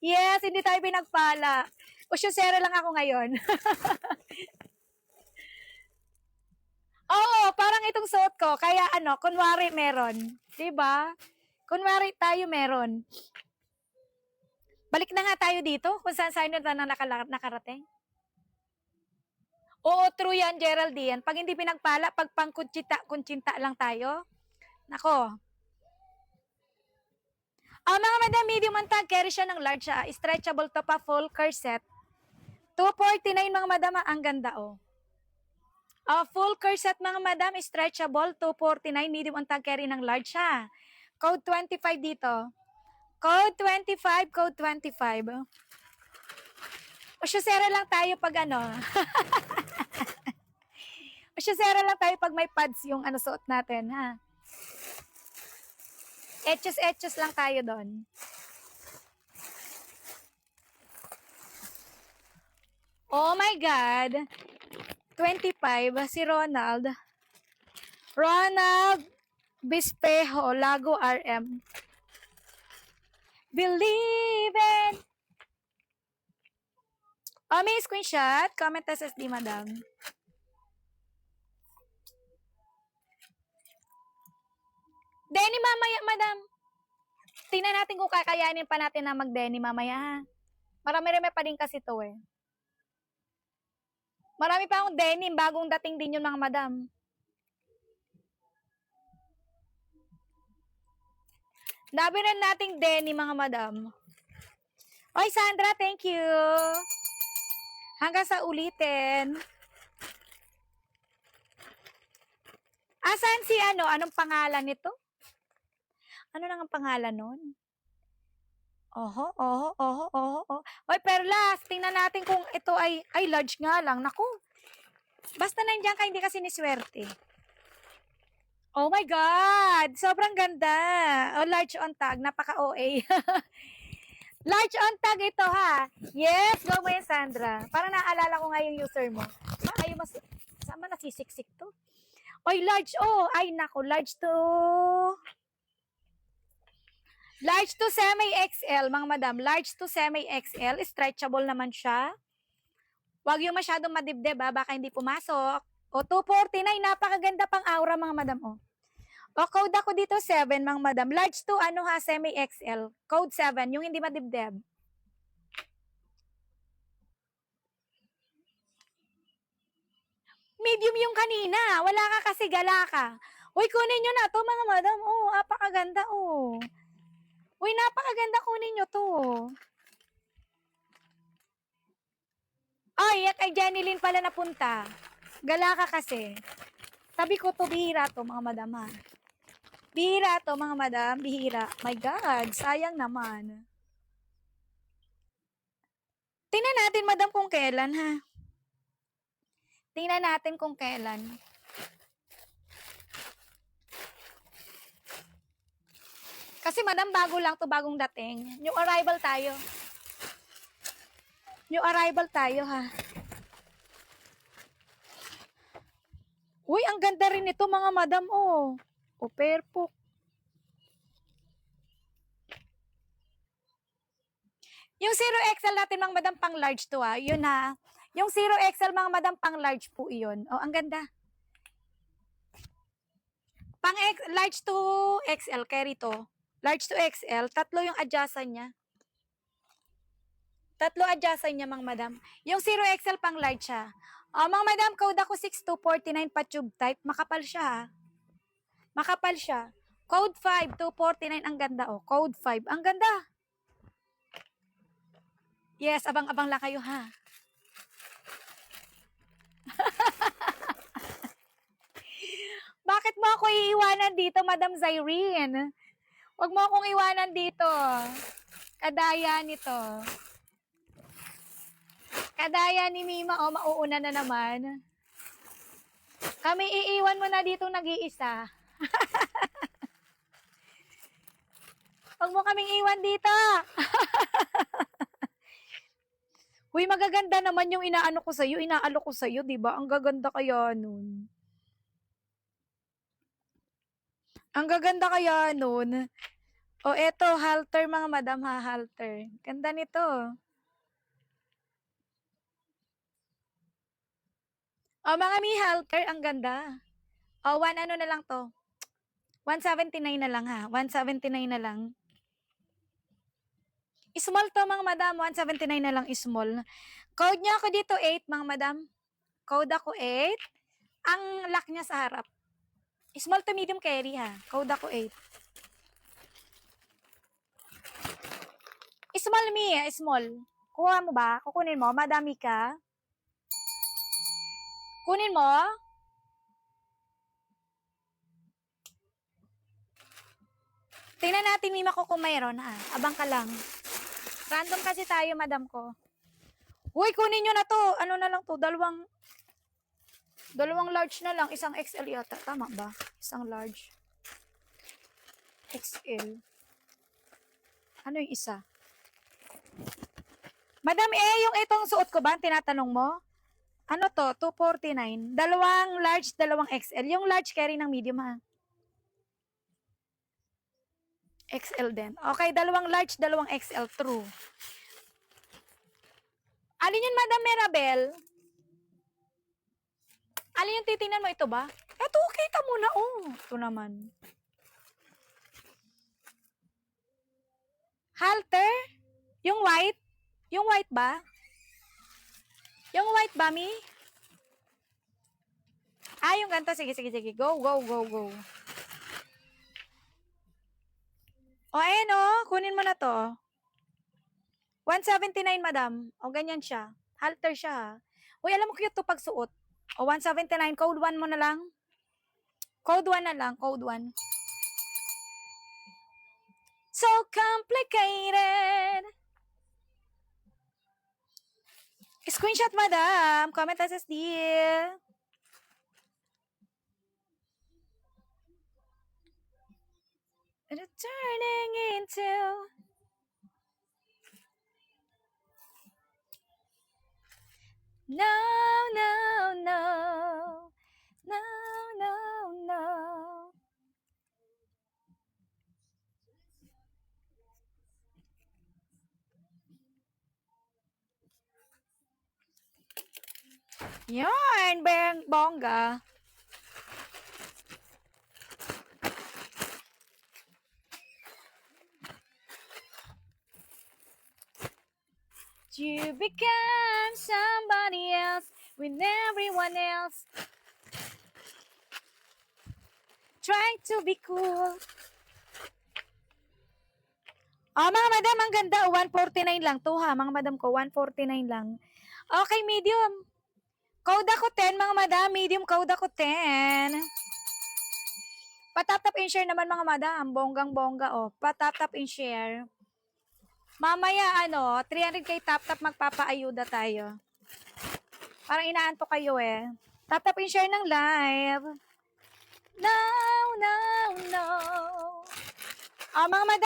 Yes, hindi tayo pinagpala. Usyosera lang ako ngayon. Oo, parang itong suot ko. Kaya kunwari meron. 'Di ba? Kunwari tayo meron. Balik na nga tayo dito kung saan na nakarating. Oo, true yan, Geraldine. Pag hindi pinagpala, pag pangkuntsinta lang tayo. Nako. Mga madam, medium ang tag, carry siya ng large. Stretchable to pa, full corset. 249 mga madam, ang ganda full corset mga madam, stretchable, 249, medium ang tag, carry ng large ha. Code 25 dito. Code 25, code 25. Usyosera lang tayo pag Usyosera lang tayo pag may pads yung suot natin ha. Etchos lang tayo doon. Oh my God. 25, si Ronald. Ronald Bispejo, Lago RM. Believe in. May screenshot. Comment SSD, madam. Denny mamaya, madam. Tingnan natin kung kakayanin pa natin na mag-Denny mamaya, ha? Marami-rami pa din kasi to eh. Marami pa akong denim, bagong dating din yun mga madam. Dami rin nating denim mga madam. Oy Sandra, thank you. Hanggang sa ulitin. Asan si anong pangalan nito? Ano nang ang pangalan nun? Oho. Oy, Perlas, tingnan natin kung ito ay large nga lang. Naku. Basta nandiyan ka, hindi kasi niswerte. Oh my God! Sobrang ganda. Large on tag. Napaka-OA. Large on tag ito, ha? Yes, go mo yan, Sandra. Parang naaalala ko nga yung user mo. Saan ba nasisiksik to? Oy, large. Ay, naku. Large to semi-XL, mga madam. Large to semi-XL. Stretchable naman siya. Huwag yung masyadong madibdib, baka hindi pumasok. 249. Napakaganda pang aura, mga madam, code ako dito 7, mga madam. Large to, semi-XL. Code 7, yung hindi madibdib. Medium yung kanina. Wala ka kasi, gala ka. Uy, kunin nyo na to, mga madam. Napakaganda, Uy, napakaganda, kunin nyo to. Ay, kay Jenny pala napunta. Gala ka kasi. Sabi ko to, bihira to, mga madam, ha. Bihira to, mga madam. Bihira. My God, sayang naman. Tingnan natin, madam, kung kailan, ha. Tingnan natin kung kailan. Kasi, madam, bago lang to, bagong dating. New arrival tayo. New arrival tayo, ha. Uy, ang ganda rin ito, mga madam, perfect. Yung 0XL natin, mga madam, pang large to, ha. Yun, ha. Yung 0XL, mga madam, pang large po iyon. Ang ganda. Pang large to XL, carry to. Large to XL, tatlo yung adjustan niya. Tatlo adjustan niya, mga madam. Yung 0XL pang large siya. Mga madam, code ako 6249 pa tube type. Makapal siya, ha. Makapal siya. Code 5, 249. Ang ganda, Code 5. Ang ganda. Yes, abang-abang lang kayo, ha. Bakit mo ako iiwanan dito, Madam Zyrene? Huwag mo akong iwanan dito. Kadaya nito. Kadaya ni Mima, mauuna na naman. Kami iiwan mo na dito nag-iisa. Huwag mo kaming iwan dito. Uy, magaganda naman yung inaano ko sa'yo, inaalok ko sa'yo, di ba? Ang gaganda kaya nun. Ang gaganda kaya nun. O eto, halter mga madam ha, halter. Ganda nito. O mga mi halter, ang ganda. O, ano na lang to. 179 na lang ha. 179 na lang. Small to mga madam. 179 na lang small. Code niya ako dito 8 mga madam. Code ako 8. Ang lock niya sa harap. Small to medium carry ha. Code ako 8. Small me, small. Kuha mo ba? Kukunin mo? Madami ka? Kunin mo? Tingnan natin, Mima ko kung mayroon ha. Abang ka lang. Random kasi tayo, madam ko. Uy, kunin nyo na to. Ano na lang to? Dalawang large na lang. Isang XL yata. Tama ba? Isang large. XL. Ano yung isa? Madam, yung itong suot ko ba? Tinatanong mo? Ano to? 249. Dalawang large, dalawang XL. Yung large carry ng medium ha. XL din. Okay, dalawang large, dalawang XL. True. Alin yun, Madam Mirabel? Alin yung titingnan mo? Ito ba? Ito, kita mo na. Oh, ito naman. Halter? Yung white? Yung white ba? Yung white ba, Mi? Yung ganito. Sige, sige, sige. Go, go, go, go. O, ayan o. Kunin mo na to. 179, madam. O, ganyan siya. Halter siya. Uy, alam mo cute to pag suot. O, 179. Code 1 mo na lang. Code 1 na lang. Code 1. So complicated. Screenshot, madam. Comment SSD. Turning into... No, no, no. No, no, no. Yan, bongga. You become somebody else with everyone else. Trying to be cool. Mga madam, ang ganda. 149 lang to ha. Mga madam ko, 149 lang. Okay, medium. Code ako 10, mga madam. Medium code ako 10. Patap-tap and share naman, mga madam. Bonggang-bongga, oh. Patap-tap and share. Mamaya, 300k tap-tap, magpapaayuda tayo. Parang inaanto kayo eh. Tap-tap and share ng live. No, no, no. Mga madam.